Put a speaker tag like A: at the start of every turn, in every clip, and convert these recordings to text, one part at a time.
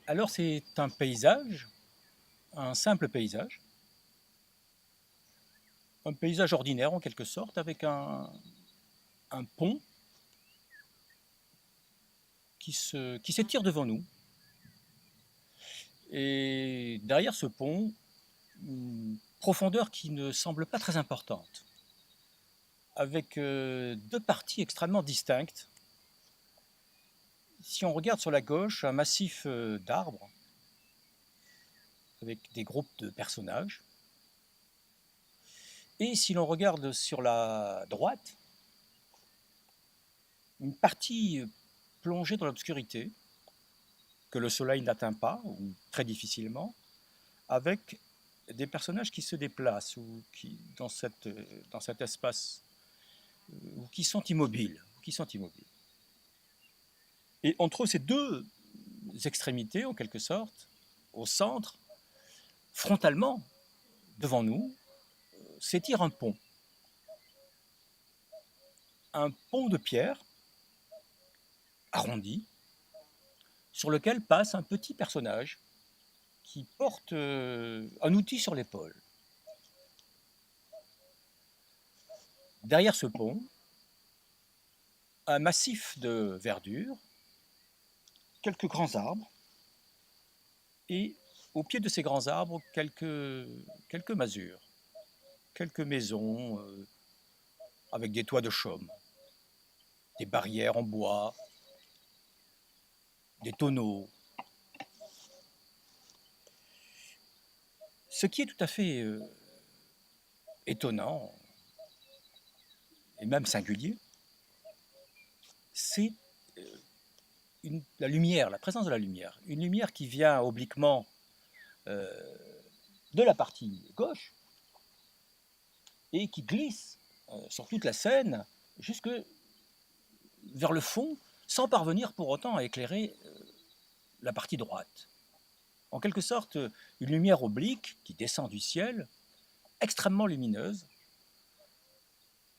A: Alors c'est un paysage, un simple paysage ordinaire en quelque sorte, avec un pont qui s'étire devant nous. Et derrière ce pont, une profondeur qui ne semble pas très importante, avec deux parties extrêmement distinctes. Si on regarde sur la gauche, un massif d'arbres, avec des groupes de personnages. Et si l'on regarde sur la droite, une partie plongée dans l'obscurité, que le soleil n'atteint pas, ou très difficilement, avec des personnages qui se déplacent ou qui, dans cet espace, ou qui sont immobiles. Et entre ces deux extrémités, en quelque sorte, au centre, frontalement, devant nous, s'étire un pont de pierre arrondi, sur lequel passe un petit personnage qui porte un outil sur l'épaule. Derrière ce pont, un massif de verdure, quelques grands arbres, et au pied de ces grands arbres, quelques masures, quelques maisons avec des toits de chaume, des barrières en bois, des tonneaux. Ce qui est tout à fait étonnant et même singulier, c'est la lumière, la présence de la lumière. Une lumière qui vient obliquement euh, de la partie gauche et qui glisse sur toute la scène jusque vers le fond, sans parvenir pour autant à éclairer la partie droite. En quelque sorte, une lumière oblique qui descend du ciel, extrêmement lumineuse,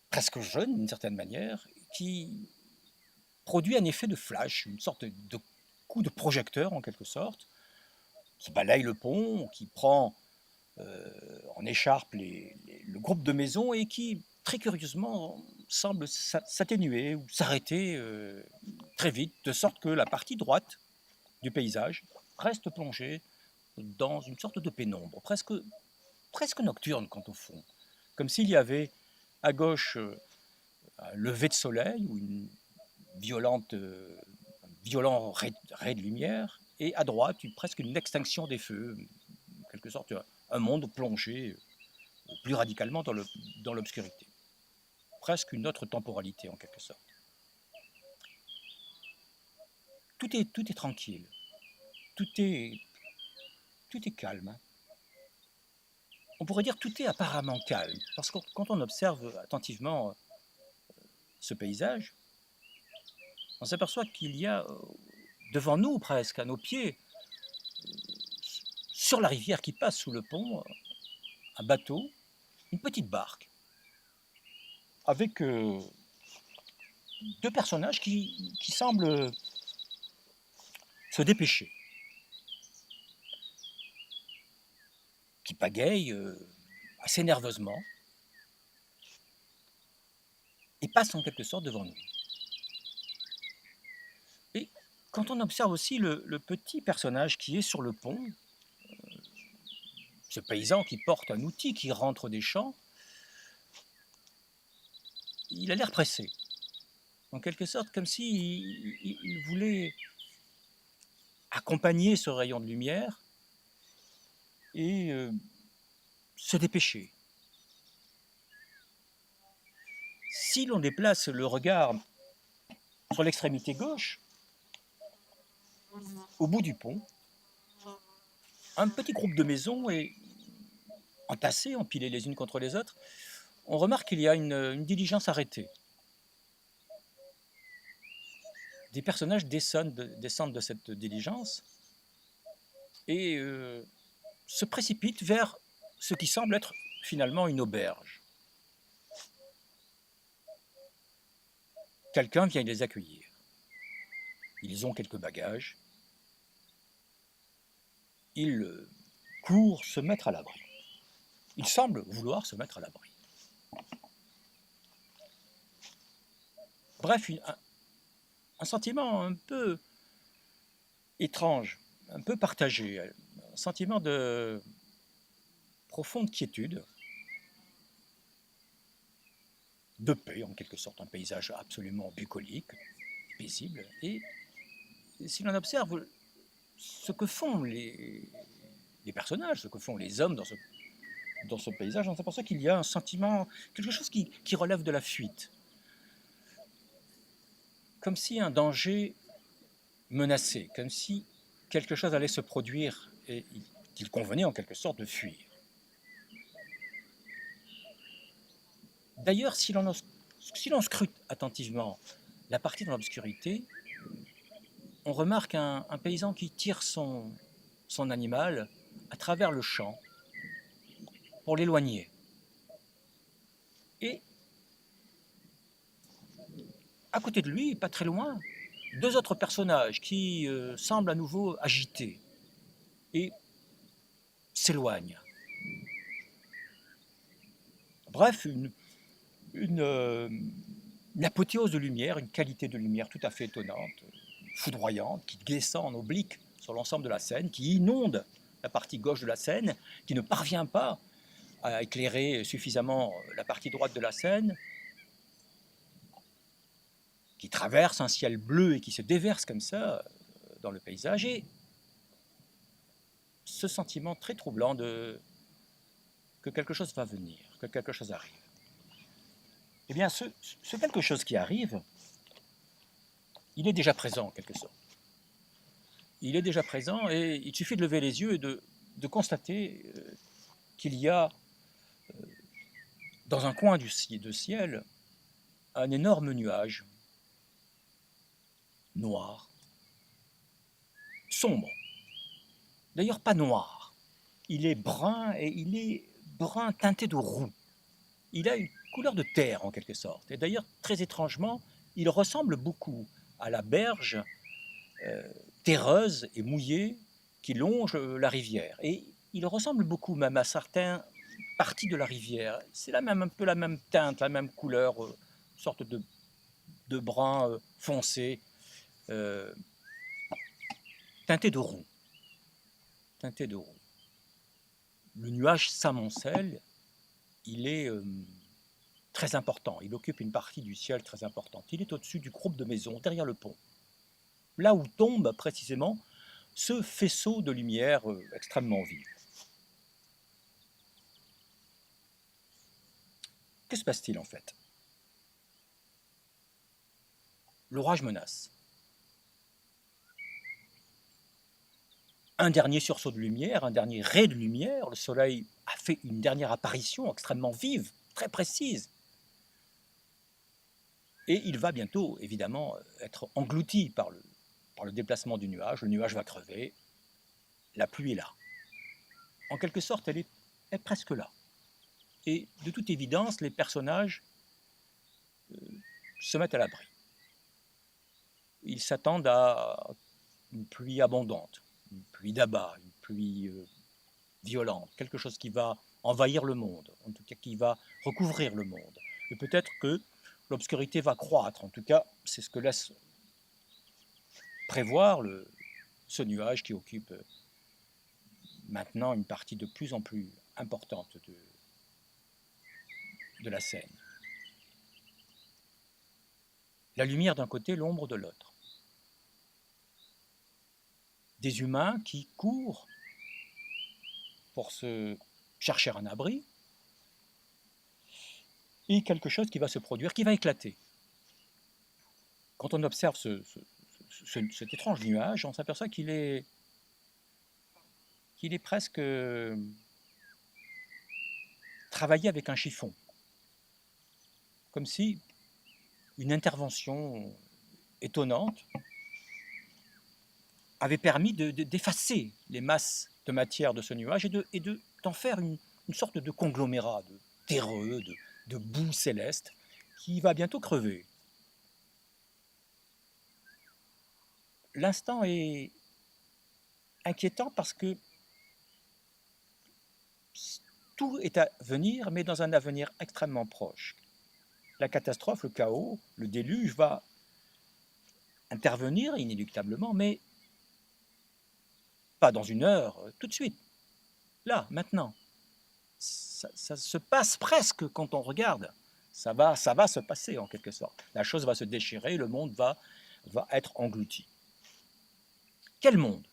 A: presque jaune d'une certaine manière, qui produit un effet de flash, une sorte de coup de projecteur en quelque sorte, qui balaye le pont, qui prend en écharpe le groupe de maisons et qui, très curieusement, semble s'atténuer ou s'arrêter très vite, de sorte que la partie droite du paysage reste plongée dans une sorte de pénombre, presque nocturne quant au fond, comme s'il y avait à gauche un lever de soleil ou un violent ray de lumière, et à droite presque une extinction des feux, en quelque sorte un monde plongé plus radicalement dans l'obscurité. Presque une autre temporalité en quelque sorte. Tout est tranquille, tout est, tout est calme. On pourrait dire tout est apparemment calme, parce que quand on observe attentivement ce paysage, on s'aperçoit qu'il y a devant nous presque, à nos pieds, sur la rivière qui passe sous le pont, un bateau, une petite barque, avec deux personnages qui semblent se dépêcher, qui pagayent assez nerveusement et passent en quelque sorte devant nous. Et quand on observe aussi le petit personnage qui est sur le pont, ce paysan qui porte un outil qui rentre des champs, il a l'air pressé, en quelque sorte comme s'il voulait accompagner ce rayon de lumière et se dépêcher. Si l'on déplace le regard sur l'extrémité gauche, au bout du pont, un petit groupe de maisons est entassées, empilées les unes contre les autres. On remarque qu'il y a une diligence arrêtée. Des personnages descendent de cette diligence et se précipitent vers ce qui semble être finalement une auberge. Quelqu'un vient les accueillir. Ils ont quelques bagages. il court se mettre à l'abri. Il semble vouloir se mettre à l'abri. Bref, un sentiment un peu étrange, un peu partagé, un sentiment de profonde quiétude, de paix en quelque sorte, un paysage absolument bucolique, paisible. Et si l'on observe ce que font les personnages, ce que font les hommes dans ce paysage, on s'aperçoit qu'il y a un sentiment, quelque chose qui relève de la fuite. Comme si un danger menaçait, comme si quelque chose allait se produire et qu'il convenait en quelque sorte de fuir. D'ailleurs, si l'on scrute attentivement la partie dans l'obscurité, on remarque un paysan qui tire son animal à travers le champ pour l'éloigner. Et à côté de lui, pas très loin, deux autres personnages qui semblent à nouveau agités et s'éloignent. Bref, une apothéose de lumière, une qualité de lumière tout à fait étonnante, foudroyante, qui descend en oblique sur l'ensemble de la scène, qui inonde la partie gauche de la scène, qui ne parvient pas à éclairer suffisamment la partie droite de la scène, qui traverse un ciel bleu et qui se déverse comme ça dans le paysage, et ce sentiment très troublant que quelque chose va venir, que quelque chose arrive. Eh bien, ce quelque chose qui arrive, il est déjà présent en quelque sorte. Il est déjà présent et il suffit de lever les yeux et de constater qu'il y a dans un coin de ciel un énorme nuage noir, sombre. D'ailleurs pas noir, il est brun et il est brun teinté de roux. Il a une couleur de terre en quelque sorte. Et d'ailleurs très étrangement, il ressemble beaucoup à la berge terreuse et mouillée qui longe la rivière. Et il ressemble beaucoup même à certaines parties de la rivière. C'est un peu la même teinte, la même couleur, une sorte de brun foncé, teinté de roux. Teinté de roux. Le nuage s'amoncelle, il est très important, il occupe une partie du ciel très importante. Il est au-dessus du groupe de maisons, derrière le pont. Là où tombe précisément ce faisceau de lumière extrêmement vive. Que se passe-t-il en fait? L'orage menace. Un dernier sursaut de lumière, un dernier ray de lumière, le soleil a fait une dernière apparition extrêmement vive, très précise. Et il va bientôt, évidemment, être englouti par le déplacement du nuage. Le nuage va crever, la pluie est là. En quelque sorte, elle est presque là. Et de toute évidence, les personnages se mettent à l'abri. Ils s'attendent à une pluie abondante, une pluie d'abat, une pluie violente, quelque chose qui va envahir le monde, en tout cas qui va recouvrir le monde. Et peut-être que l'obscurité va croître, en tout cas c'est ce que laisse prévoir ce nuage qui occupe maintenant une partie de plus en plus importante de la scène. La lumière d'un côté, l'ombre de l'autre. Des humains qui courent pour se chercher un abri, et quelque chose qui va se produire, qui va éclater. Quand on observe cet étrange nuage, on s'aperçoit qu'il est presque travaillé avec un chiffon, comme si une intervention étonnante avait permis d'effacer les masses de matière de ce nuage et d'en faire une sorte de conglomérat de terreux, de boue céleste qui va bientôt crever. L'instant est inquiétant parce que tout est à venir, mais dans un avenir extrêmement proche. La catastrophe, le chaos, le déluge va intervenir inéluctablement, mais pas dans une heure, tout de suite, là, maintenant. Ça se passe presque quand on regarde. Ça va se passer en quelque sorte. La chose va se déchirer, le monde va être englouti. Quel monde?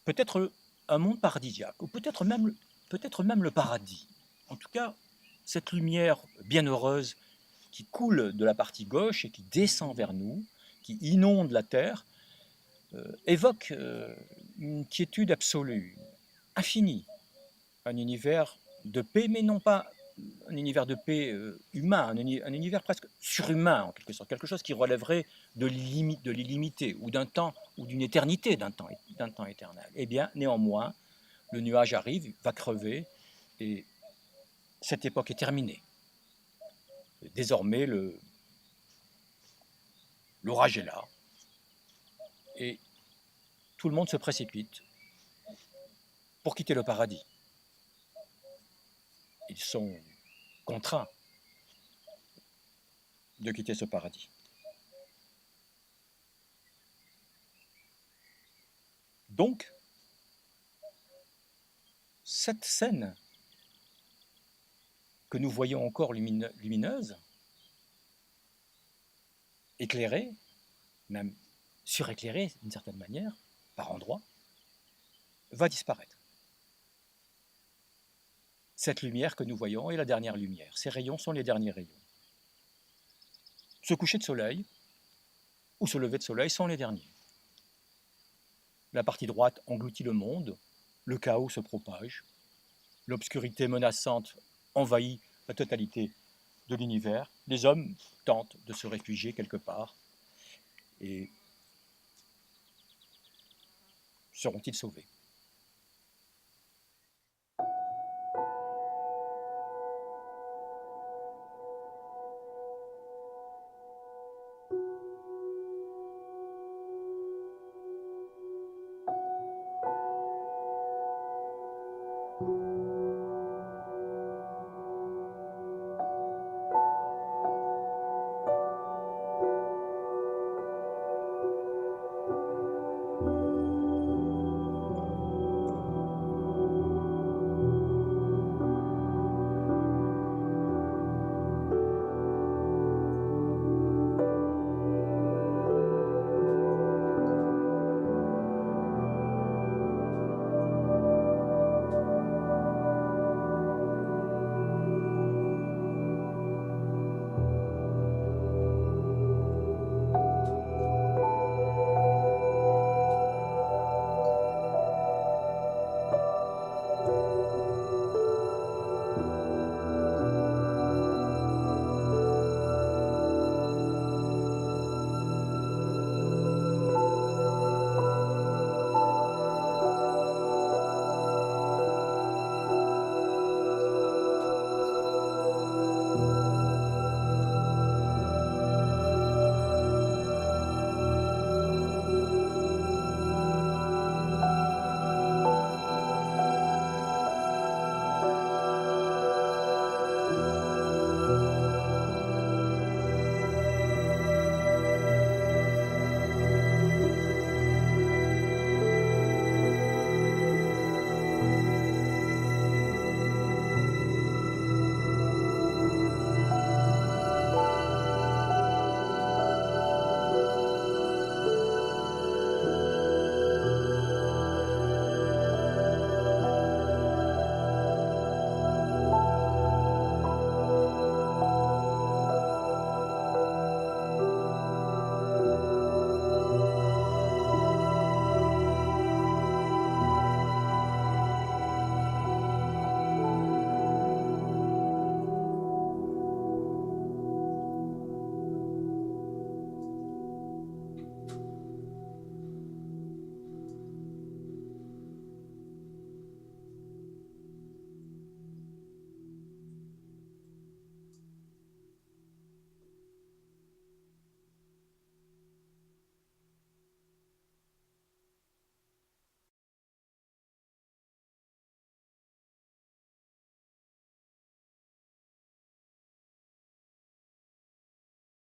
A: Peut-être un monde paradisiaque, ou peut-être même le paradis. En tout cas, cette lumière bienheureuse qui coule de la partie gauche et qui descend vers nous, qui inonde la Terre, évoque une quiétude absolue, infinie, un univers de paix, mais non pas un univers de paix humain, un univers presque surhumain en quelque sorte, quelque chose qui relèverait de l'illimité ou d'un temps ou d'une éternité, d'un temps éternel. Eh bien, néanmoins, le nuage arrive, va crever, et cette époque est terminée. Désormais, l'orage est là, et tout le monde se précipite pour quitter le paradis. Ils sont contraints de quitter ce paradis. Donc, cette scène que nous voyons encore lumineuse, éclairée, même suréclairée d'une certaine manière, par endroits, va disparaître. Cette lumière que nous voyons est la dernière lumière. Ces rayons sont les derniers rayons. Ce coucher de soleil ou ce lever de soleil sont les derniers. La partie droite engloutit le monde, le chaos se propage, l'obscurité menaçante envahit la totalité de l'univers. Les hommes tentent de se réfugier quelque part, et seront-ils sauvés?